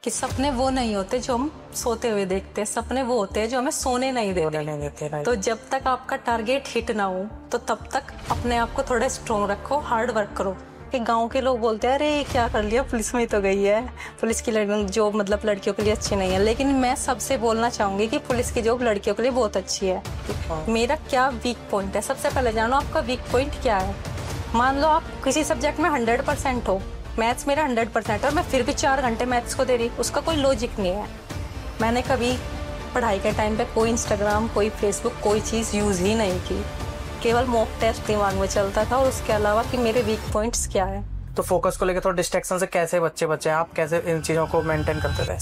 कि सपने वो नहीं होते जो हम सोते हुए देखते हैं, सपने वो होते हैं जो हमें सोने नहीं देते। तो जब तक आपका टारगेट हिट ना हो तो तब तक अपने आप को थोड़ा स्ट्रॉन्ग रखो, हार्ड वर्क करो। कि गांव के लोग बोलते हैं अरे क्या कर लिया, पुलिस में ही तो गई है, पुलिस की जॉब मतलब लड़कियों के लिए अच्छी नहीं है। लेकिन मैं सबसे बोलना चाहूंगी कि पुलिस की जॉब लड़कियों के लिए बहुत अच्छी है। मेरा क्या वीक पॉइंट है, सबसे पहले जानो आपका वीक पॉइंट क्या है। मान लो आप किसी सब्जेक्ट में 100% हो, मैथ्स मेरा 100% और मैं फिर भी 4 घंटे मैथ्स को दे रही, उसका कोई लॉजिक नहीं है। मैंने कभी पढ़ाई के टाइम पे कोई इंस्टाग्राम, कोई फेसबुक, कोई चीज़ यूज़ ही नहीं की, केवल मॉक टेस्ट दिमाग में चलता था और उसके अलावा कि मेरे वीक पॉइंट्स क्या है। तो फोकस को लेकर थोड़ा डिस्ट्रैक्शन से कैसे बचे आप कैसे इन चीज़ों को मेंटेन करते थे?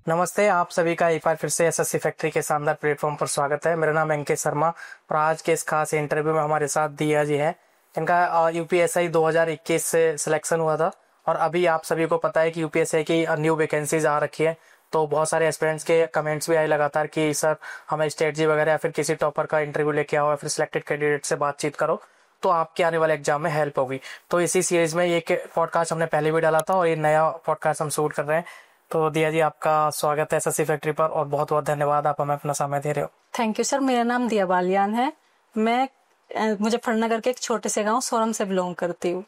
नमस्ते, आप सभी का एक बार फिर से एसएससी फैक्ट्री के शानदार प्लेटफॉर्म पर स्वागत है। मेरा नाम अंकित शर्मा और आज के इस खास इंटरव्यू में हमारे साथ दिया जी है। इनका यूपीएससी 2021 से सिलेक्शन हुआ था और अभी आप सभी को पता है कि यूपीएससी की न्यू वैकेंसीज आ रखी है। तो बहुत सारे एस्पिरेंट्स के कमेंट्स भी आए लगातार कि सर हमें स्टेट जी वगैरह या फिर किसी टॉपर का इंटरव्यू लेके आओ या फिर सिलेक्टेड कैंडिडेट से बातचीत करो तो आपके आने वाले एग्जाम में हेल्प होगी। तो इसी सीरीज में एक पॉडकास्ट हमने पहले भी डाला था और ये नया पॉडकास्ट हम शूट कर रहे हैं। तो दिया जी आपका स्वागत है एसएससी फैक्ट्री पर और बहुत बहुत धन्यवाद, आप हमें अपना समय दे रहे हो। Thank you sir. मेरा नाम दिया बालियान है। मैं मुजफ्फरनगर के एक छोटे से गांव सोरम से बिलोंग करती हूँ।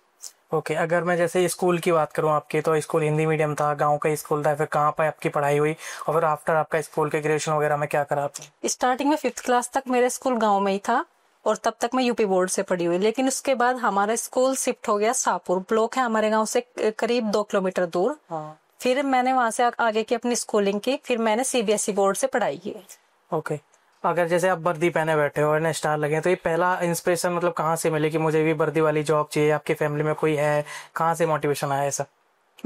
ओके, अगर मैं जैसे स्कूल की बात करूँ आपकी, तो स्कूल हिंदी मीडियम था, गांव का स्कूल था, फिर कहाँ पर आपकी पढ़ाई हुई और फिर आफ्टर आपका स्कूल के ग्रेजुएशन वगैरह में क्या करा आपने? स्टार्टिंग में 5th क्लास तक मेरा स्कूल गांव में ही था और तब तक मैं यूपी बोर्ड से पढ़ी हुई। लेकिन उसके बाद हमारा स्कूल शिफ्ट हो गया शाहपुर, ब्लॉक है हमारे गाँव से करीब 2 किलोमीटर दूर। फिर मैंने वहां से आगे की अपनी स्कूलिंग की, फिर मैंने सीबीएसई बोर्ड से पढ़ाई की। ओके, अगर जैसे आप वर्दी पहने बैठे हो और स्टार लगे तो ये पहला इंस्पिरेशन मतलब कहाँ से मिले कि मुझे भी वर्दी वाली जॉब चाहिए? आपकी फैमिली में कोई है? कहाँ से मोटिवेशन आया ऐसा?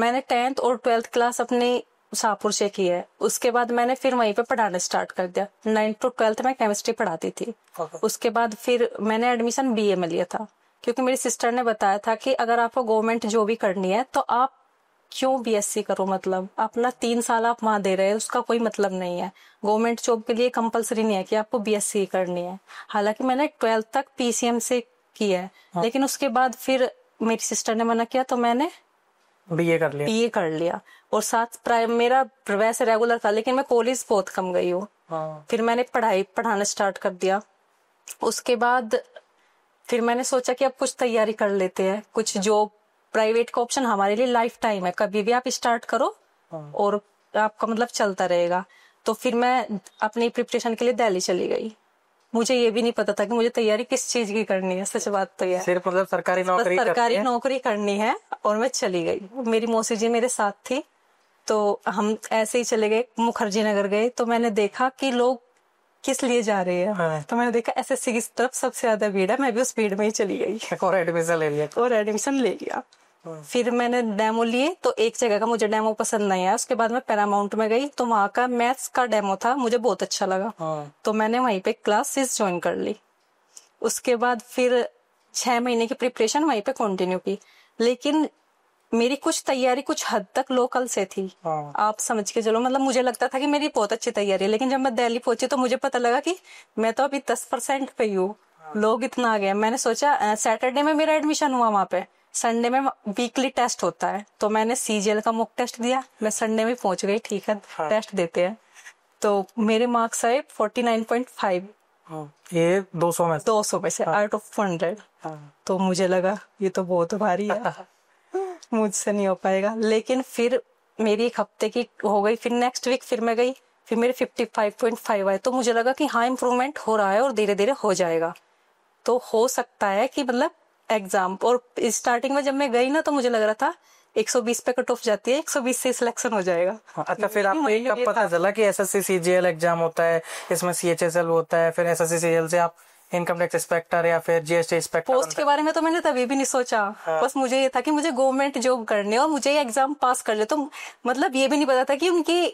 मैंने 10th और 12th क्लास अपनी शाहपुर से की है। उसके बाद मैंने फिर वहीं पे पढ़ाना स्टार्ट कर दिया। 9th to 12th में केमिस्ट्री पढ़ाती थी। उसके बाद फिर मैंने एडमिशन बीए में लिया था क्योंकि मेरी सिस्टर ने बताया था कि अगर आपको गवर्नमेंट जॉब ही करनी है तो आप क्यों बीएससी करो, मतलब अपना 3 साल आप वहां दे रहे हैं उसका कोई मतलब नहीं है। गवर्नमेंट जॉब के लिए कंपलसरी नहीं है कि आपको बीएससी करनी है। हालांकि मैंने 12th तक पीसीएम से की है। लेकिन उसके बाद फिर मेरी सिस्टर ने मना किया तो मैंने बीए कर लिया और साथ मेरा वैसे रेगुलर था लेकिन मैं कॉलेज बहुत कम गई हूँ। फिर मैंने पढ़ाना स्टार्ट कर दिया। उसके बाद फिर मैंने सोचा कि अब कुछ तैयारी कर लेते हैं, कुछ जॉब प्राइवेट का ऑप्शन हमारे लिए लाइफ टाइम है, कभी भी आप स्टार्ट करो और आपका मतलब चलता रहेगा। तो फिर मैं अपनी प्रिपरेशन के लिए दिल्ली चली गई। मुझे ये भी नहीं पता था कि मुझे तैयारी किस चीज की करनी है, सच बात तो यह सिर्फ मतलब सरकारी नौकरी करनी है। और मैं चली गई, मेरी मौसी जी मेरे साथ थी तो हम ऐसे ही चले गए, मुखर्जी नगर गए। तो मैंने देखा कि लोग किस लिए जा रहे हैं। तो मैंने देखा एसएससी की तरफ सबसे ज्यादा भीड़ है, मैं भी उस भीड़ में ही चली गई और एडमिशन ले लिया। फिर मैंने डेमो लिए तो एक जगह का मुझे डेमो पसंद नहीं आया। उसके बाद मैं पैरामाउंट में गई तो वहां का मैथ्स का डेमो था, मुझे बहुत अच्छा लगा। तो मैंने वहीं पे क्लासेस ज्वाइन कर ली। उसके बाद फिर 6 महीने की प्रिपरेशन वहीं पे कंटिन्यू की। लेकिन मेरी कुछ तैयारी कुछ हद तक लोकल से थी। आप समझ के चलो, मतलब मुझे लगता था कि मेरी बहुत अच्छी तैयारी है। लेकिन जब मैं दिल्ली पहुंची तो मुझे पता लगा कि मैं तो अभी 10% पे ही हूँ। लोग इतना आ गए। मैंने सोचा सैटरडे में मेरा एडमिशन हुआ वहां पे, संडे में वीकली टेस्ट होता है तो मैंने सीजीएल का मॉक टेस्ट दिया। मैं संडे में पहुंच गई, ठीक है टेस्ट देते हैं। तो मेरे मार्क्स आए 49.5। ये 200 में से आउट ऑफ 100। तो मुझे लगा ये तो बहुत भारी है, मुझसे नहीं हो पाएगा। लेकिन फिर मेरी 1 हफ्ते की हो गई, फिर नेक्स्ट वीक फिर मैं गई, फिर मेरे 55.5 आए। तो मुझे लगा कि हाँ इम्प्रूवमेंट हो रहा है और धीरे धीरे हो जाएगा, तो हो सकता है कि मतलब एग्जाम। और स्टार्टिंग में जब मैं गई ना तो मुझे लग रहा था 120 पे कट ऑफ जाती है, 120 से सिलेक्शन हो जाएगा। अच्छा, फिर आपको कब पता चला कि एसएससी सीजीएल एग्जाम होता है, इसमें सीएचएसएल होता है, फिर एसएससी सीजीएल से आप इनकम टैक्स इंस्पेक्टर या फिर जीएसटी इंस्पेक्टर? पोस्ट के बारे में तो मैंने तभी भी नहीं सोचा। बस मुझे ये था कि मुझे गवर्नमेंट जॉब करनी है और मुझे ये एग्जाम पास कर ले। तो मतलब ये भी नहीं पता था कि उनकी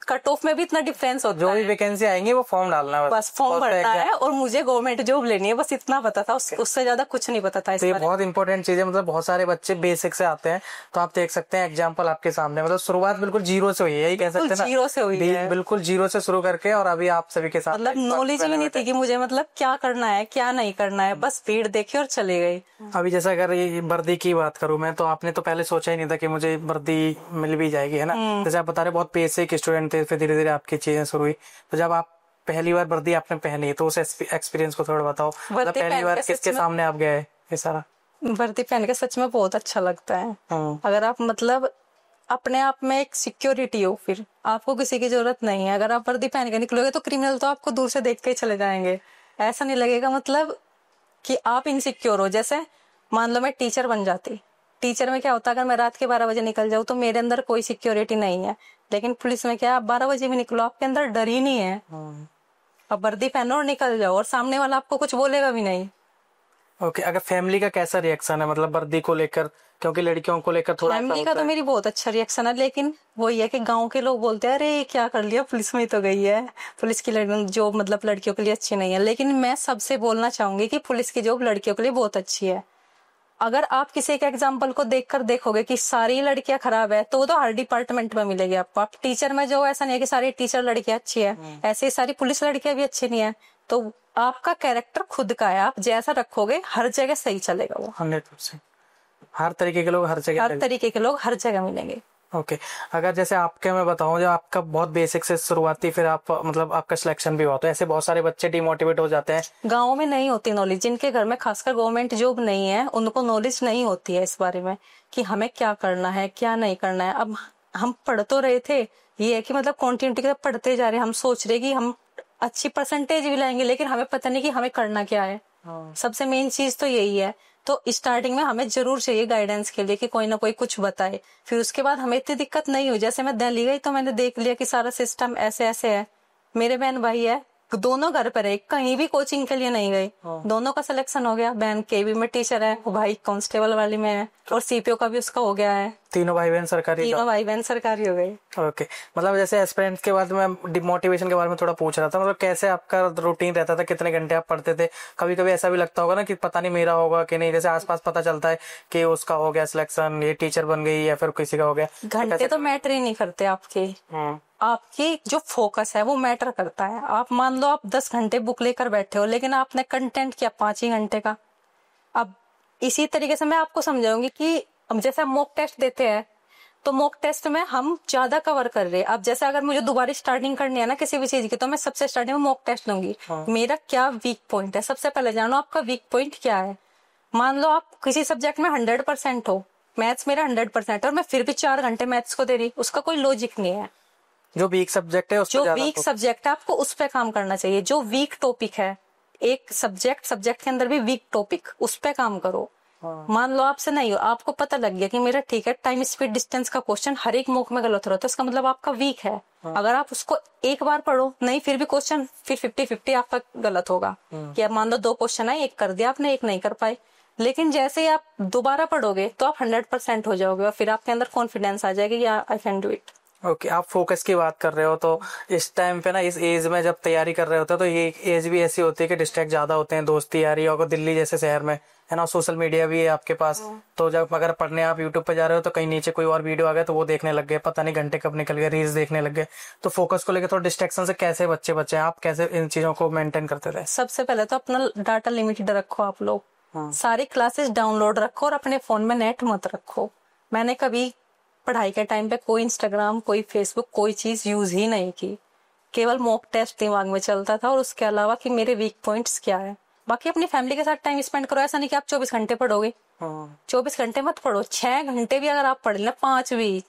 कट ऑफ में भी इतना डिफरेंस होता जो है। भी वैकेंसी आएंगी वो फॉर्म डालना है, बस फॉर्म भरना है और मुझे गवर्नमेंट जॉब लेनी है, बस इतना पता था, उससे ज्यादा कुछ नहीं पता था इस तो ये बारे में। बहुत इंपॉर्टेंट चीज है। मतलब बहुत सारे बच्चे बेसिक से आते हैं, तो आप देख सकते हैं एग्जांपल आपके सामने, मतलब शुरुआत बिल्कुल जीरो से हुई है, यही कह सकते हैं ना, जीरो से हुई है, बिल्कुल जीरो से शुरू करके, और अभी आप सभी के साथ मतलब नॉलेज भी नहीं थी कि मुझे मतलब क्या करना है क्या नहीं करना है, बस भीड़ देखी और चली गई। अभी जैसे अगर ये वर्दी की बात करूं मैं, तो आपने तो पहले सोचा ही नहीं था कि मुझे वर्दी मिल भी जाएगी, है ना। जैसे आप बता रहे बहुत बेसिक स्टूडेंट थे, फिर धीरे धीरे आपकी चीजें शुरू हुई, तो जब आप पहली बार वर्दी आपने पहनी तो उस एक्सपीरियंस को थोड़ा बताओ। मतलब पहली बार किसके सामने आप गए ये सारा? वर्दी पहन के सच में बहुत अच्छा लगता है। अगर आप मतलब अपने आप में एक सिक्योरिटी हो, फिर आपको किसी की जरूरत नहीं है। अगर आप वर्दी पहन के निकलोगे तो क्रिमिनल तो आपको दूर से देख के ही चले जाएंगे, ऐसा नहीं लगेगा मतलब कि आप इनसिक्योर हो। जैसे मान लो मैं टीचर बन जाती, टीचर में क्या होता है, अगर मैं रात के 12 बजे निकल जाऊँ तो मेरे अंदर कोई सिक्योरिटी नहीं है, लेकिन पुलिस में क्या, आप 12 बजे भी निकलो आपके अंदर डर ही नहीं है। अब वर्दी पहनो और निकल जाओ और सामने वाला आपको कुछ बोलेगा भी नहीं। ओके, अगर फैमिली का कैसा रिएक्शन है मतलब वर्दी को लेकर, क्योंकि लड़कियों को लेकर थोड़ा फैमिली का तो मेरी बहुत अच्छा रिएक्शन है, लेकिन वही है कि गांव के लोग बोलते हैं अरे क्या कर लिया, पुलिस में ही तो गई है, पुलिस की जॉब मतलब लड़कियों के लिए अच्छी नहीं है। लेकिन मैं सबसे बोलना चाहूंगी कि पुलिस की जॉब लड़कियों के लिए बहुत अच्छी है। अगर आप किसी के एग्जाम्पल को देखकर देखोगे कि सारी लड़कियां खराब है, तो वो तो हर डिपार्टमेंट में मिलेगी आपको। आप टीचर में जो, ऐसा नहीं है कि सारी टीचर लड़कियां अच्छी है, ऐसे ही सारी पुलिस लड़कियां भी अच्छी नहीं है। तो आपका कैरेक्टर खुद का है, आप जैसा रखोगे हर जगह सही चलेगा वो। 100%। हर तरीके के लोग हर जगह, हर तरीके के लोग हर जगह मिलेंगे। ओके। अगर जैसे आपके मैं बताऊं, जो आपका बहुत बेसिक से शुरुआती, फिर आप मतलब आपका सिलेक्शन भी हुआ, तो ऐसे बहुत सारे बच्चे डिमोटिवेट हो जाते हैं। गाँव में नहीं होती नॉलेज, जिनके घर में खासकर गवर्नमेंट जॉब नहीं है उनको नॉलेज नहीं होती है इस बारे में कि हमें क्या करना है क्या नहीं करना है। अब हम पढ़ तो रहे थे, ये है कि मतलब कॉन्टिन्यूटी के साथ पढ़ते जा रहे हैं, हम सोच रहे कि हम अच्छी परसेंटेज भी लाएंगे, लेकिन हमें पता नहीं कि हमें करना क्या है। सबसे मेन चीज तो यही है। तो स्टार्टिंग में हमें जरूर चाहिए गाइडेंस के लिए कि कोई ना कोई कुछ बताए, फिर उसके बाद हमें इतनी दिक्कत नहीं हुई। जैसे मैं दिल्ली गई तो मैंने देख लिया कि सारा सिस्टम ऐसे ऐसे है। मेरे बहन भाई है, दोनों घर पर है, कहीं भी कोचिंग के लिए नहीं गए, दोनों का सिलेक्शन हो गया। बहन केवी में टीचर है, वो भाई कांस्टेबल वाली में है, और सीपीओ का भी उसका हो गया है। तीनों भाई बहन सरकारी? तीनों भाई बहन सरकारी हो गई। ओके। मतलब जैसे एस्पिरेंट्स के बाद मैं डिमोटिवेशन के बारे में थोड़ा पूछ रहा था, मतलब कैसे आपका रूटीन रहता था, कितने घंटे आप पढ़ते थे? कभी कभी ऐसा भी लगता होगा ना कि पता नहीं मेरा होगा कि नहीं, जैसे आसपास पता चलता है कि उसका हो गया सिलेक्शन, ये टीचर बन गई, या फिर किसी का हो गया। घंटे तो मैटर ही नहीं करते आपके, आपकी जो फोकस है वो मैटर करता है। आप मान लो आप 10 घंटे बुक लेकर बैठे हो, लेकिन आपने कंटेंट किया 5 ही घंटे का। अब इसी तरीके से मैं आपको समझाऊंगी कि अब जैसे हम मॉक टेस्ट देते हैं, तो मॉक टेस्ट में हम ज्यादा कवर कर रहे हैं। अब जैसे अगर मुझे दोबारा स्टार्टिंग करनी है ना किसी भी चीज की, तो मैं सबसे स्टार्टिंग में मॉक टेस्ट लूंगी। मेरा क्या वीक पॉइंट है, सबसे पहले जानो आपका वीक पॉइंट क्या है। मान लो आप किसी सब्जेक्ट में 100% हो, मैथ्स मेरा 100% है, और मैं फिर भी 4 घंटे मैथ्स को दे रही, उसका कोई लॉजिक नहीं है। जो वीक सब्जेक्ट है उस जो वीक सब्जेक्ट है आपको उस पे काम करना चाहिए। जो वीक टॉपिक है, एक सब्जेक्ट के अंदर भी वीक टॉपिक, उस पे काम करो। मान लो आपसे नहीं हो, आपको पता लग गया कि मेरा ठीक है, टाइम स्पीड डिस्टेंस का क्वेश्चन हर एक मॉक में गलत हो रहा है, तो इसका मतलब आपका वीक है। अगर आप उसको एक बार पढ़ो, नहीं फिर भी क्वेश्चन, फिर 50-50 आपका गलत होगा। कि मान लो 2 क्वेश्चन है, एक कर दिया आपने, एक नहीं कर पाए। लेकिन जैसे ही आप दोबारा पढ़ोगे तो आप 100% हो जाओगे, और फिर आपके अंदर कॉन्फिडेंस आ जाएगा कि I can do it. Okay. आप फोकस की बात कर रहे हो, तो इस टाइम पे ना, इस एज में जब तैयारी कर रहे होते हैं, तो ये एज भी ऐसी होती है कि डिस्ट्रैक्ट ज्यादा होते हैं, दोस्ती यारी, और दिल्ली जैसे शहर में है ना, सोशल मीडिया भी है आपके पास। तो जब अगर पढ़ने आप यूट्यूब पे जा रहे हो, तो कहीं नीचे कोई और वीडियो आ गया तो वो देखने लग गए, पता नहीं घंटे कब निकल गए, रील्स देखने लग गए। तो फोकस को लेकर थोड़ा डिस्ट्रैक्शन से कैसे बचे आप कैसे इन चीजों को मेंटेन करते थे? सबसे पहले तो अपना डाटा लिमिटेड रखो आप लोग। सारी क्लासेस डाउनलोड रखो और अपने फोन में नेट मत रखो। मैंने कभी पढ़ाई के टाइम पे कोई इंस्टाग्राम, कोई फेसबुक, कोई चीज यूज ही नहीं की। केवल मॉक टेस्ट दिमाग में चलता था, और उसके अलावा कि मेरे वीक पॉइंट्स क्या है। बाकी अपनी फैमिली के साथ टाइम स्पेंड करो। ऐसा नहीं कि आप 24 घंटे पढ़ोगे, 24 घंटे मत पढ़ो, 6 घंटे भी अगर आप पढ़ लेना, 5 भी,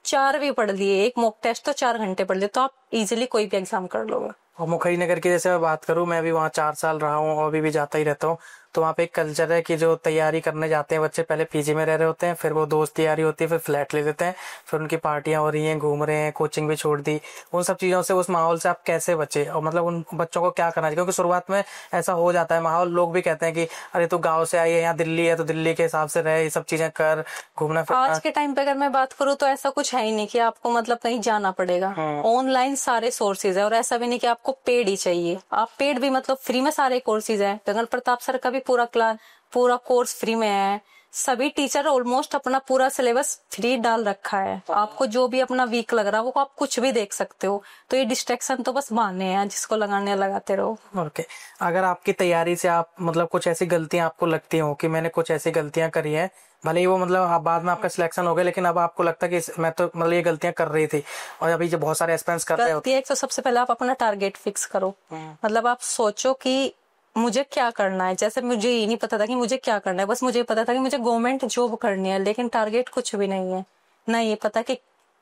4 भी पढ़ लिए, एक मॉक टेस्ट तो 4 घंटे पढ़ लिए, तो आप इजीली कोई भी एग्जाम कर लोगे। और मुखरी नगर की जैसे मैं बात करूँ, मैं भी वहाँ 4 साल रहा हूँ और अभी भी जाता ही रहता हूँ। तो वहाँ पे एक कल्चर है कि जो तैयारी करने जाते हैं बच्चे, पहले पीजी में रह रहे होते हैं, फिर वो दोस्त तैयारी होती है, फिर फ्लैट ले लेते हैं, फिर उनकी पार्टियां हो रही हैं, घूम रहे हैं, कोचिंग भी छोड़ दी। उन सब चीज़ों से, उस माहौल से आप कैसे बचे, और मतलब उन बच्चों को क्या करना चाहिए? क्योंकि शुरुआत में ऐसा हो जाता है माहौल, लोग भी कहते हैं कि अरे तू गाँव से आई है, यहाँ दिल्ली है तो दिल्ली के हिसाब से रहे, ये सब चीज़ें कर, घूमना फिरना। आज के टाइम पे अगर मैं बात करूँ तो ऐसा कुछ है ही नहीं कि आपको मतलब कहीं जाना पड़ेगा। ऑनलाइन सारे सोर्सेज है, और ऐसा भी नहीं कि आपको पेड ही चाहिए। आप पेड भी मतलब फ्री में सारे कोर्सेज है। गगन प्रताप सर का भी पूरा कोर्स फ्री में है। सभी टीचर ऑलमोस्ट अपना पूरा सिलेबस फ्री डाल रखा है। आपको जो भी अपना वीक लग रहा है वो आप कुछ भी देख सकते हो। तो ये डिस्ट्रैक्शन तो बस बहाने हैं, जिसको लगाने लगाते रहो। ओके। अगर आपकी तैयारी से आप मतलब कुछ ऐसी गलतियां आपको लगती हो कि मैंने कुछ ऐसी गलतियां करी है, भले ही वो मतलब आप बाद में आपका सिलेक्शन हो गया, लेकिन अब आपको लगता है कि मैं तो मतलब ये गलतियां कर रही थी, और अभी जो बहुत सारे एस्पिरेंट्स कर रहे हो। गलती है तो सबसे पहले आप अपना टारगेट फिक्स करो। मतलब आप सोचो कि मुझे क्या करना है। जैसे मुझे ये नहीं पता था कि मुझे क्या करना है, बस मुझे पता था कि मुझे गवर्नमेंट जॉब करनी है, लेकिन टारगेट कुछ भी नहीं है। ना ये पता कि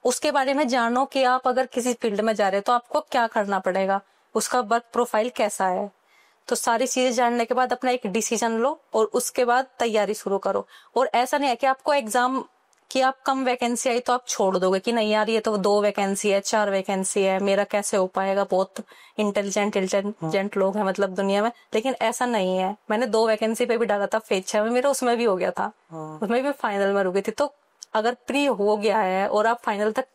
उसके बारे में जानो कि आप अगर किसी फील्ड में जा रहे हो तो आपको क्या करना पड़ेगा, उसका वर्क प्रोफाइल कैसा है। तो सारी चीजें जानने के बाद अपना एक डिसीजन लो और उसके बाद तैयारी शुरू करो। और ऐसा नहीं है कि आपको एग्जाम कि आप कम वैकेंसी आई तो आप छोड़ दोगे कि नहीं यार ये तो 2 वैकेंसी है, 4 वैकेंसी है, मेरा कैसे हो पाएगा। बहुत इंटेलिजेंट लोग हैं मतलब दुनिया में, लेकिन ऐसा नहीं है। मैंने 2 वैकेंसी पे भी डाला था, फेज 6 में मेरा उसमें भी हो गया था, उसमें भी फाइनल में रुकी थी। तो अगर प्री हो गया है और आप फाइनल तक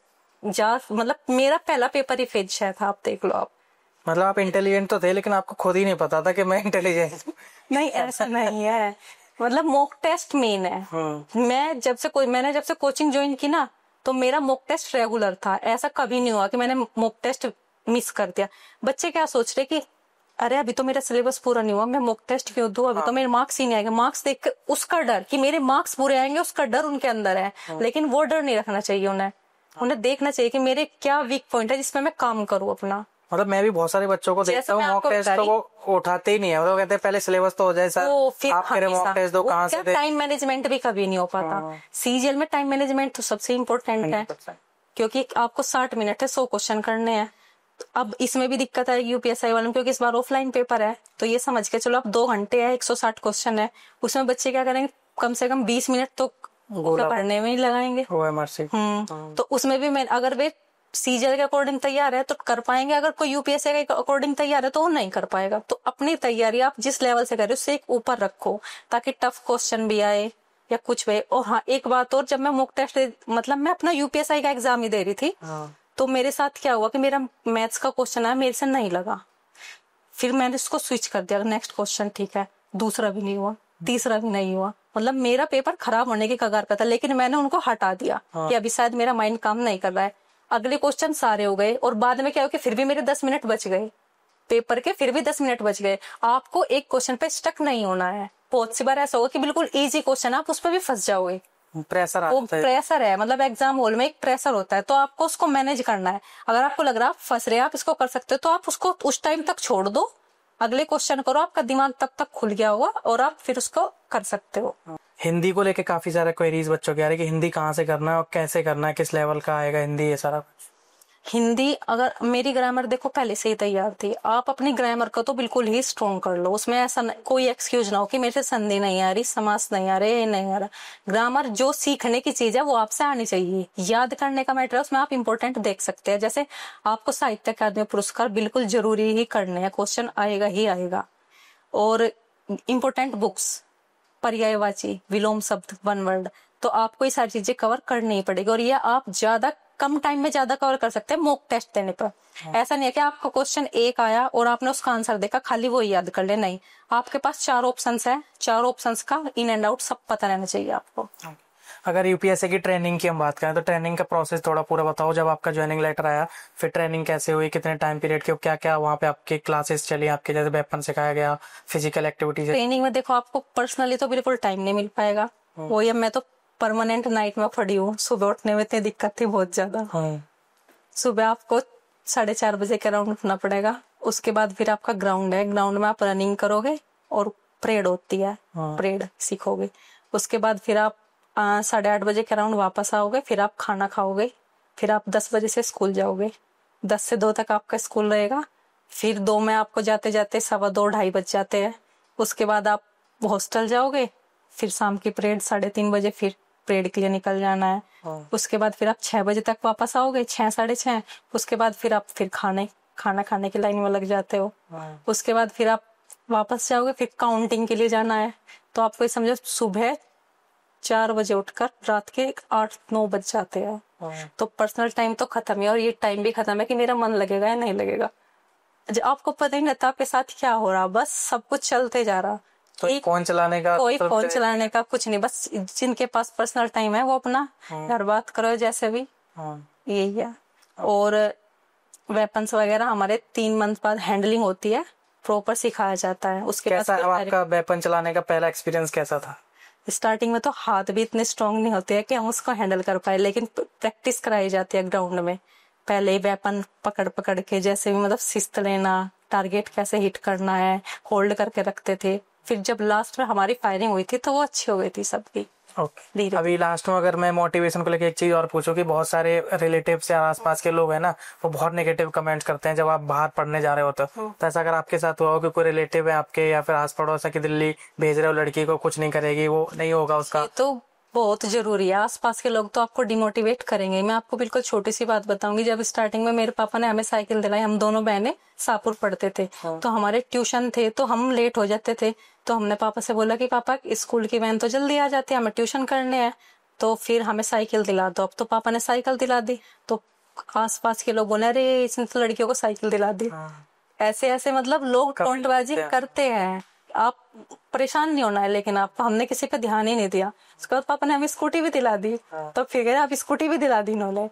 मतलब मेरा पहला पेपर ही फेज 6 था, आप देख लो। आप मतलब आप इंटेलिजेंट तो थे, लेकिन आपको खुद ही नहीं पता था कि मैं इंटेलिजेंट हूँ। नहीं ऐसा नहीं है, मतलब मॉक टेस्ट मेन है। मैंने जब से कोचिंग ज्वाइन की ना, तो मेरा मॉक टेस्ट रेगुलर था। ऐसा कभी नहीं हुआ कि मैंने मॉक टेस्ट मिस कर दिया। बच्चे क्या सोच रहे कि अरे अभी तो मेरा सिलेबस पूरा नहीं हुआ, मैं मॉक टेस्ट क्यों दूं, अभी तो मेरे मार्क्स ही नहीं आएंगे। मार्क्स देख के उसका डर कि मेरे मार्क्स पूरे आएंगे, उसका डर उनके अंदर है। लेकिन वो डर नहीं रखना चाहिए उन्हें देखना चाहिए कि मेरे क्या वीक पॉइंट है जिसमें मैं काम करूँ अपना। मतलब मैं भी बहुत सारे बच्चों को देखता हूँ, मॉक टेस्ट तो वो उठाते ही नहीं है। वो कहते हैं पहले सिलेबस तो हो जाए सर, आप कह रहे मॉक टेस्ट दो, कहाँ से दे। टाइम मैनेजमेंट भी कभी नहीं हो पाता। सीजीएल में टाइम मैनेजमेंट तो सबसे इम्पोर्टेंट है, क्योंकि आपको 60 मिनट है, 100 क्वेश्चन करने हैं। तो अब इसमें भी दिक्कत आएगी यूपीएससी वालों, क्योंकि इस बार ऑफलाइन पेपर है। तो ये समझ के चलो, अब 2 घंटे है, 160 क्वेश्चन है, उसमें बच्चे क्या करेंगे, कम से कम 20 मिनट तो पढ़ने में ही लगाएंगे। तो उसमें भी मैं अगर वे सीजीएल के अकॉर्डिंग तैयार है तो कर पाएंगे, अगर कोई यूपीएससी के अकॉर्डिंग तैयार है तो वो नहीं कर पाएगा। तो अपनी तैयारी आप जिस लेवल से कर रहे हो उससे एक ऊपर रखो, ताकि टफ क्वेश्चन भी आए या कुछ भी। और हाँ, एक बात और, जब मैं मॉक टेस्ट मतलब मैं अपना यूपीएससी का एग्जाम ही दे रही थी, तो मेरे साथ क्या हुआ कि मेरा मैथ्स का क्वेश्चन आया, मेरे से नहीं लगा, फिर मैंने उसको स्विच कर दिया, नेक्स्ट क्वेश्चन ठीक है, दूसरा भी नहीं हुआ, तीसरा भी नहीं हुआ। मतलब मेरा पेपर खराब होने की कगार पर था, लेकिन मैंने उनको हटा दिया कि अभी शायद मेरा माइंड काम नहीं कर रहा है। अगले क्वेश्चन सारे हो गए, और बाद में क्या हो कि फिर भी मेरे 10 मिनट बच गए पेपर के, फिर भी 10 मिनट बच गए। आपको एक क्वेश्चन पे स्टक नहीं होना है। बहुत सी बार ऐसा होगा कि बिल्कुल इजी क्वेश्चन आप उस पर भी फंस जाओगे। प्रेशर है, मतलब एग्जाम हॉल में एक प्रेशर होता है, तो आपको उसको मैनेज करना है। अगर आपको लग रहा है आप फंस रहे हैं, आप इसको कर सकते हो, तो आप उसको उस टाइम तक छोड़ दो, अगले क्वेश्चन करो, आपका दिमाग तब तक खुल गया होगा और आप फिर उसको कर सकते हो। हिंदी को लेके काफी सारे क्वेरीज बच्चों के आ रहे हैं कि हिंदी कहाँ से करना है और कैसे करना है, किस लेवल का आएगा हिंदी, ये सारा। हिंदी, अगर मेरी ग्रामर देखो पहले से ही तैयार थी, आप अपनी ग्रामर को तो बिल्कुल ही स्ट्रॉन्ग कर लो। उसमें ऐसा कोई एक्सक्यूज ना हो कि मेरे से संधि नहीं आ रही, समास नहीं आ रहे, ये नहीं आ रहा। ग्रामर जो सीखने की चीज है वो आपसे आनी चाहिए। याद करने का मैटर है, उसमें आप इंपॉर्टेंट देख सकते हैं। जैसे आपको साहित्य अकादमी पुरस्कार बिल्कुल जरूरी ही करने हैं, क्वेश्चन आएगा ही आएगा। और इम्पोर्टेंट बुक्स, पर्यायवाची, विलोम शब्द, वन वर्ड, तो आपको ये सारी चीजें कवर करनी ही पड़ेगी। और ये आप ज्यादा कम टाइम में ज्यादा कवर कर सकते हैं मॉक टेस्ट देने पर। ऐसा नहीं है कि आपको क्वेश्चन एक आया और आपने उसका आंसर देखा, खाली वो याद कर ले, नहीं। आपके पास 4 ऑप्शंस है, 4 ऑप्शंस का इन एंड आउट सब पता रहना चाहिए आपको। अगर यूपीएससी की ट्रेनिंग की हम बात करें तो ट्रेनिंग का प्रोसेस थोड़ा पूरा बताओ। जब आपका ज्वाइनिंग लेटर आया, फिर ट्रेनिंग कैसे हुई, कितने टाइम पीरियड की, क्या क्या वहाँ पे आपकी क्लासेस चली, आपके जैसे वेपन सिखाया गया, फिजिकल एक्टिविटीज? ट्रेनिंग में देखो आपको पर्सनली तो बिल्कुल टाइम नहीं मिल पाएगा। वो ये मैं तो परमानेंट नाइट में पड़ी हूँ, सुबह उठने में इतनी दिक्कत थी बहुत ज्यादा। सुबह आपको 4:30 बजे के अराउंड उठना पड़ेगा। उसके बाद फिर आपका ग्राउंड है, ग्राउंड में आप रनिंग करोगे और परेड होती है, परेड सीखोगे। उसके बाद फिर आप 8:30 बजे के अराउंड वापस आओगे, फिर आप खाना खाओगे, फिर आप 10 बजे से स्कूल जाओगे। 10 से 2 तक आपका स्कूल रहेगा। फिर 2 में आपको जाते जाते 2:15 बज जाते हैं। उसके बाद आप हॉस्टल जाओगे, फिर शाम की परेड 3:30 बजे फिर परेड के लिए निकल जाना है। उसके बाद फिर आप 6 बजे तक वापस आओगे, 6 6:30। उसके बाद फिर आप फिर खाना खाने की लाइन में लग जाते हो। उसके बाद फिर आप वापस जाओगे, फिर काउंटिंग के लिए जाना है। तो आपको ये समझो सुबह 4 बजे उठकर रात के 8 9 बज जाते हैं। तो पर्सनल टाइम तो खत्म है, और ये टाइम भी खत्म है कि मेरा मन लगेगा या नहीं लगेगा। आपको पता ही नहीं रहता आपके साथ क्या हो रहा, बस सब कुछ चलते जा रहा। तो फोन चलाने का कोई फोन चलाने का कुछ नहीं, बस जिनके पास पर्सनल टाइम है वो अपना घर बात करो जैसे भी, यही है। और वेपन्स वगैरह हमारे 3 मंथ बाद हैंडलिंग होती है, प्रॉपर सिखाया जाता है। उसके बाद आपका वेपन चलाने का पहला एक्सपीरियंस कैसा था? स्टार्टिंग में तो हाथ भी इतने स्ट्रांग नहीं होते हैं कि हम उसको हैंडल कर पाए, लेकिन प्रैक्टिस कराई जाती है ग्राउंड में। पहले ही वेपन पकड़ पकड़ के जैसे भी मतलब शिस्त लेना, टारगेट कैसे हिट करना है, होल्ड करके रखते थे। फिर जब लास्ट में हमारी फायरिंग हुई थी तो वो अच्छी हो गई थी सबकी। ओके। अभी लास्ट में अगर मैं मोटिवेशन को लेकर एक चीज और पूछूं कि बहुत सारे रिलेटिव्स या आसपास के लोग हैं ना, वो बहुत नेगेटिव कमेंट्स करते हैं जब आप बाहर पढ़ने जा रहे होते हो। तो ऐसा अगर आपके साथ हुआ हो कि कोई रिलेटिव है आपके या फिर आस पड़ोस की दिल्ली भेज रहे हो लड़की को, कुछ नहीं करेगी, वो नहीं होगा उसका, तो बहुत जरूरी है। आसपास के लोग तो आपको डिमोटिवेट करेंगे। मैं आपको बिल्कुल छोटी सी बात बताऊंगी। जब स्टार्टिंग में मेरे पापा ने हमें साइकिल दिलाई, हम दोनों बहनें शाहपुर पढ़ते थे। तो हमारे ट्यूशन थे तो हम लेट हो जाते थे। तो हमने पापा से बोला कि पापा स्कूल की वैन तो जल्दी आ जाती है, हमें ट्यूशन करने हैं, तो फिर हमें साइकिल दिला दो। अब तो पापा ने साइकिल दिला दी। तो आसपास के लोग बोले अरे इसने तो लड़कियों को साइकिल दिला दी। ऐसे ऐसे मतलब लोग टोंटबाजी करते हैं। आप परेशान नहीं होना है, लेकिन आप हमने किसी पे ध्यान ही नहीं दिया। उसके बाद पापा ने हमें स्कूटी भी दिला दी। तो फिर गए आप स्कूटी भी दिला दी इन्होंने।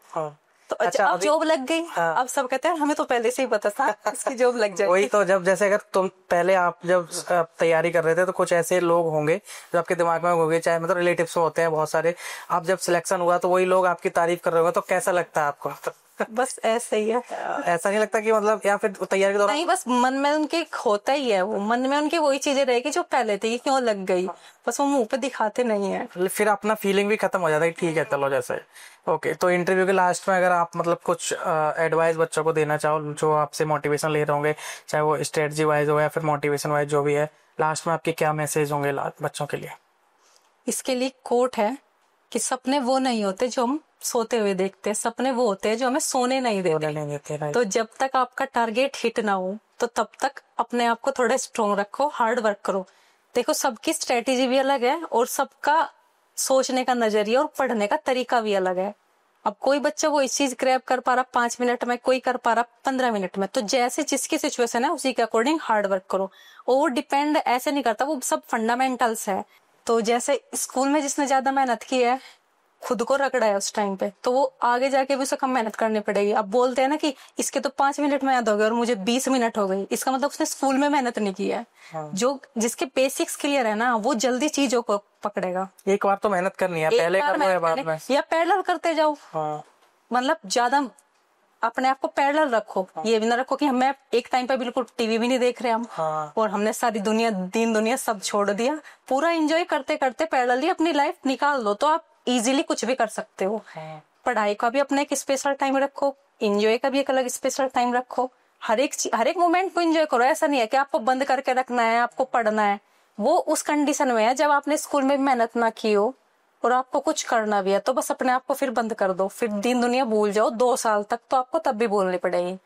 तो अच्छा अब जॉब लग गई। अब सब कहते हैं हमें तो पहले से ही पता था इसकी जॉब लग जाएगी। वही तो, जब जैसे अगर तुम पहले आप जब तैयारी कर रहे थे तो कुछ ऐसे लोग होंगे जो आपके दिमाग में होंगे, चाहे मतलब रिलेटिव्स होते हैं बहुत सारे। आप जब सिलेक्शन हुआ तो वही लोग आपकी तारीफ कर रहे होंगे, तो कैसा लगता है आपको? बस ऐसे ही है। ऐसा नहीं लगता कि मतलब या फिर तैयारी के दौरान? नहीं, बस मन में उनके होता ही है, वो मन में उनकी वही चीजें रहेगी जो पहले थी, क्यों लग गई, बस वो मुंह पे दिखाते नहीं है। फिर अपना फीलिंग भी खत्म हो जाता है, ठीक है चलो जैसे। ओके, तो इंटरव्यू के लास्ट में अगर आप मतलब कुछ एडवाइस बच्चों को देना चाहो जो आपसे मोटिवेशन ले रहे होंगे, चाहे वो स्ट्रेटजी वाइज हो या फिर मोटिवेशन वाइज जो भी है, लास्ट में आपके क्या मैसेज होंगे बच्चों के लिए? इसके लिए कोट है कि सपने वो नहीं होते जो हम सोते हुए देखते हैं, सपने वो होते हैं जो हमें सोने नहीं देते। तो जब तक आपका टारगेट हिट ना हो तो तब तक अपने आप को थोड़ा स्ट्रॉन्ग रखो, हार्ड वर्क करो। देखो सबकी स्ट्रेटेजी भी अलग है और सबका सोचने का नजरिया और पढ़ने का तरीका भी अलग है। अब कोई बच्चा वो इस चीज ग्रैब कर पा रहा 5 मिनट में, कोई कर पा रहा 15 मिनट में। तो जैसे जिसकी सिचुएशन है उसी के अकॉर्डिंग हार्ड वर्क करो। और वो डिपेंड ऐसे नहीं करता, वो सब फंडामेंटल्स है। तो जैसे स्कूल में जिसने ज्यादा मेहनत की है, खुद को रगड़ा है उस टाइम पे, तो वो आगे जाके भी उसे कम मेहनत करनी पड़ेगी। अब बोलते हैं ना कि इसके तो 5 मिनट में याद हो गया और मुझे 20 मिनट हो गई, इसका मतलब उसने स्कूल में मेहनत नहीं की है। जो जिसके बेसिक्स क्लियर है ना, वो जल्दी चीजों को पकड़ेगा। एक बार तो मेहनत करनी है, पहले करना है बाद में, या पैरेलल करते जाओ। मतलब ज्यादा अपने आप को पैरेलल रखो। ये भी ना रखो कि हमें एक टाइम पे बिल्कुल टीवी भी नहीं देख रहे हम, और हमने सारी दुनिया दीन दुनिया सब छोड़ दिया। पूरा एंजॉय करते करते पैरेलली अपनी लाइफ निकाल लो, तो आप इजीली कुछ भी कर सकते हो। पढ़ाई का भी अपना एक स्पेशल टाइम रखो, एंजॉय का भी एक अलग स्पेशल टाइम रखो। हर एक मोमेंट को एंजॉय करो। ऐसा नहीं है कि आपको बंद करके रखना है, आपको पढ़ना है। वो उस कंडीशन में है जब आपने स्कूल में मेहनत ना की हो और आपको कुछ करना भी है, तो बस अपने आप को फिर बंद कर दो, फिर दीन दुनिया भूल जाओ 2 साल तक, तो आपको तब भी बोलनी पड़ेगी।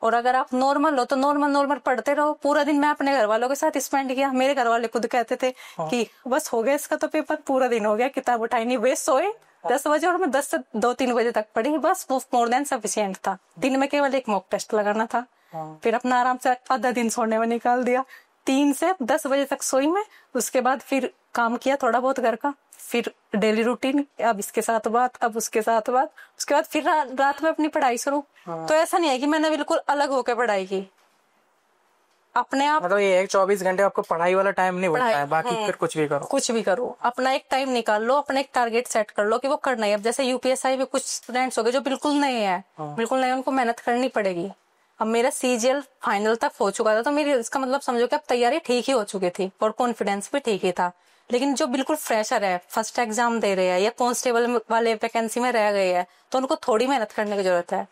और अगर आप नॉर्मल हो तो नॉर्मल पढ़ते रहो पूरा दिन। मैं अपने घर वालों के साथ स्पेंड किया। मेरे घर वाले खुद कहते थे कि बस हो गया इसका तो पेपर, पूरा दिन हो गया, किताब उठाई नहीं, वे सोए 10 बजे और मैं 10 से 2-3 बजे तक पढ़ी, बस वो मोर देन सफिशिएंट था। दिन में केवल एक मॉक टेस्ट लगाना था। फिर अपना आराम से आधा दिन सोने में निकाल दिया। 3 से 10 बजे तक सोई मैं। उसके बाद फिर काम किया थोड़ा बहुत घर का, फिर डेली रूटीन, अब इसके साथ बात, अब उसके साथ बात। उसके बाद फिर रात में अपनी पढ़ाई शुरू। तो ऐसा नहीं है कि मैंने बिल्कुल अलग होकर पढ़ाई की। अपने आप मतलब ये 24 घंटे आपको पढ़ाई वाला टाइम नहीं होता है, बाकी फिर कुछ भी करो। अपना एक टाइम निकाल लो, अपना एक टारगेट सेट कर लो कि वो करना है। अब जैसे यूपीएससी में कुछ स्टूडेंट्स हो गए जो बिल्कुल नए हैं, बिल्कुल नए, उनको मेहनत करनी पड़ेगी। अब मेरा सीजीएल फाइनल तक हो चुका था, तो मेरी इसका मतलब समझो कि अब तैयारी ठीक ही हो चुकी थी और कॉन्फिडेंस भी ठीक ही था। लेकिन जो बिल्कुल फ्रेशर है, फर्स्ट एग्जाम दे रहे हैं या कांस्टेबल वाले वैकेंसी में रह गए हैं, तो उनको थोड़ी मेहनत करने की जरूरत है।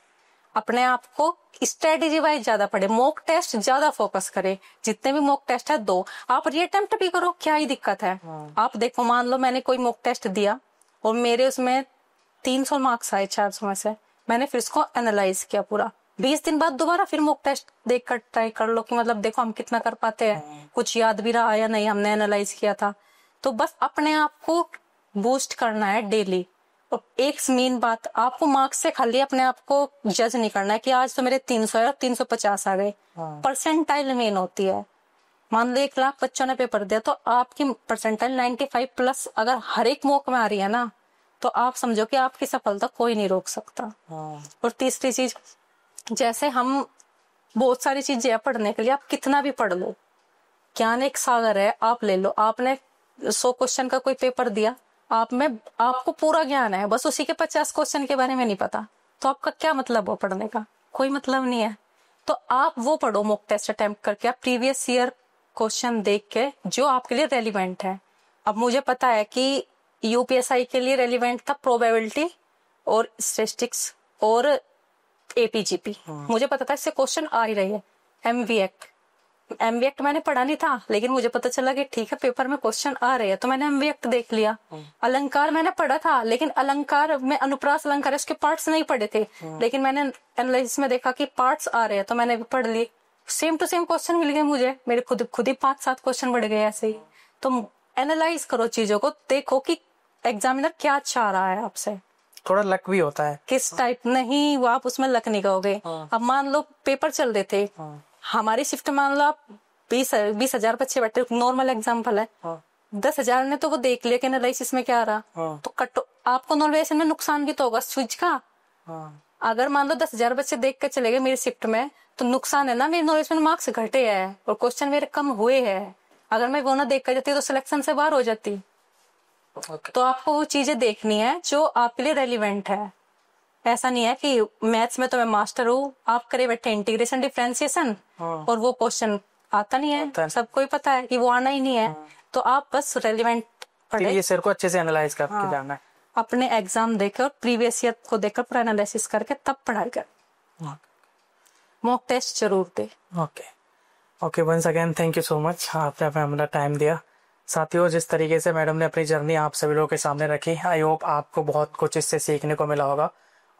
अपने आप को स्ट्रेटेजी वाइज ज्यादा पढ़े, मॉक टेस्ट ज्यादा फोकस करे। जितने भी मॉक टेस्ट है दो, आप रीअटेम्प्ट भी करो, क्या ही दिक्कत है। आप देखो, मान लो मैंने कोई मॉक टेस्ट दिया और मेरे उसमें 300 मार्क्स आए 400 में से, मैंने फिर उसको एनालाइज किया पूरा। 20 दिन बाद दोबारा फिर मॉक टेस्ट देख कर ट्राई कर लो कि मतलब देखो हम कितना कर पाते हैं, कुछ याद भी रहा या नहीं, हमने एनालाइज किया था। तो बस अपने आप को बूस्ट करना है डेली। और एक मेन बात, आपको मार्क्स से खाली अपने आप को जज नहीं करना है कि आज तो मेरे 300 या 350 आ गए। परसेंटाइल मेन होती है। मान लो 1 लाख बच्चों ने पेपर दिया तो आपकी परसेंटाइल 95 प्लस अगर हर एक मॉक में आ रही है ना, तो आप समझो कि आपकी सफलता कोई नहीं रोक सकता। और तीसरी चीज, जैसे हम बहुत सारी चीजें हैं पढ़ने के लिए, आप कितना भी पढ़ लो, ज्ञान एक सागर है। आप ले लो, आपने 100 क्वेश्चन का कोई पेपर दिया, आप में आपको पूरा ज्ञान है, बस उसी के 50 क्वेश्चन के बारे में नहीं पता, तो आपका क्या मतलब हो पढ़ने का? कोई मतलब नहीं है। तो आप वो पढ़ो मॉक टेस्ट अटेम्प्ट करके, आप प्रीवियस ईयर क्वेश्चन देख के जो आपके लिए रेलिवेंट है। अब मुझे पता है कि यूपीएसआई के लिए रेलिवेंट था प्रोबेबिलिटी और स्टैटिस्टिक्स और एपीजीपी, मुझे पता था इससे क्वेश्चन आ ही रही है। एमवीएक्ट मैंने पढ़ा नहीं था, लेकिन मुझे पता चला कि ठीक है पेपर में क्वेश्चन आ रहे हैं, तो मैंने एमवीएक्ट देख लिया। अलंकार मैंने पढ़ा था, लेकिन अलंकार में अनुप्रास अलंकार उसके पार्ट्स नहीं पढ़े थे, लेकिन मैंने एनालिसिस में देखा कि पार्ट्स आ रहे हैं तो मैंने भी पढ़ लिए। सेम टू सेम क्वेश्चन मिल गए मुझे, मेरे खुद ही 5-7 क्वेश्चन बढ़ गए ऐसे ही। तो एनालाइज करो चीजों को, देखो कि एग्जामिनर क्या चाह रहा है आपसे। थोड़ा लक भी होता है, किस टाइप नहीं, वो आप उसमें लक नहीं कहोगे। अब मान लो पेपर चल रहे थे, हमारी शिफ्ट मान लो आप 20,000 बच्चे बैठे, नॉर्मल एग्जाम्पल है, 10,000 ने तो वो देख लिया कि एनालिसिस में क्या आ रहा, तो कटो आपको नॉर्मलाइजेशन में नुकसान भी तो होगा स्विच का। अगर मान लो 10,000 बच्चे देख कर चले गए मेरी शिफ्ट में, तो नुकसान है ना, मेरे नॉलेज में मार्क्स घटे हैं और क्वेश्चन मेरे कम हुए हैं। अगर मैं वो ना देख कर जाती तो सिलेक्शन से बाहर हो जाती। तो आपको वो चीजें देखनी है जो आपके लिए रेलिवेंट है। ऐसा नहीं है कि मैथ्स में तो मैं मास्टर हूँ, आप करे बैठे इंटीग्रेशन डिफरेंशिएशन और वो क्वेश्चन आता नहीं है, सबको ही पता है कि वो आना ही नहीं है। तो आप बस रेलिवेंट पढ़े, ये सर को अच्छे से एनालाइज करके जाना है, अपने एग्जाम देकर और प्रीवियस ईयर को देखकर पूरा एनालिसिस करके तब पढ़ाई कर। मॉक टेस्ट जरूर दे। Okay once again thank you so much, आपने हमें टाइम दिया। साथियों, जिस तरीके से मैडम ने अपनी जर्नी आप सभी लोगों के सामने रखी, आई होप आपको बहुत कुछ इससे सीखने को मिला होगा।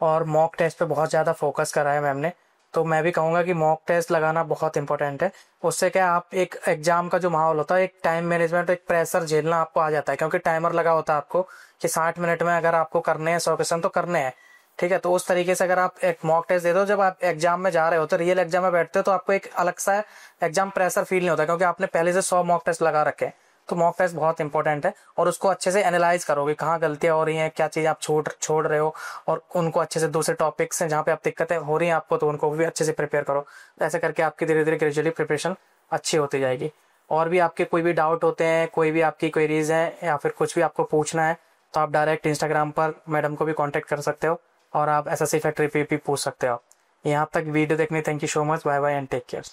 और मॉक टेस्ट पे बहुत ज़्यादा फोकस करा है मैम ने, तो मैं भी कहूँगा कि मॉक टेस्ट लगाना बहुत इंपॉर्टेंट है। उससे क्या, आप एक एग्जाम का जो माहौल होता है, एक टाइम मैनेजमेंट, एक प्रेशर झेलना आपको आ जाता है, क्योंकि टाइमर लगा होता है आपको कि 60 मिनट में अगर आपको करने हैं 100 क्वेश्चन तो करने हैं, ठीक है। तो उस तरीके से अगर आप एक मॉक टेस्ट दे दो, जब आप एग्जाम में जा रहे हो तो रियल एग्जाम में बैठते हो तो आपको एक अलग सा एग्जाम प्रेशर फील नहीं होता, क्योंकि आपने पहले से 100 मॉक टेस्ट लगा रखे हैं। तो मॉक टेस्ट बहुत इंपॉर्टेंट है और उसको अच्छे से एनालाइज करोगे, कहाँ गलतियां हो रही हैं, क्या चीज़ आप छोड़ रहे हो, और उनको अच्छे से दूसरे टॉपिक्स हैं जहाँ पे आप दिक्कतें हो रही हैं आपको, तो उनको भी अच्छे से प्रिपेयर करो। तो ऐसे करके आपकी धीरे धीरे ग्रेजुअली प्रिपरेशन अच्छी होती जाएगी। और भी आपके कोई भी डाउट होते हैं, कोई भी आपकी क्वेरीज हैं, या फिर कुछ भी आपको पूछना है, तो आप डायरेक्ट इंस्टाग्राम पर मैडम को भी कॉन्टैक्ट कर सकते हो और आप SSC फैक्ट्री पे भी पूछ सकते हो। यहाँ तक वीडियो देखने thank you so much, bye bye and take care.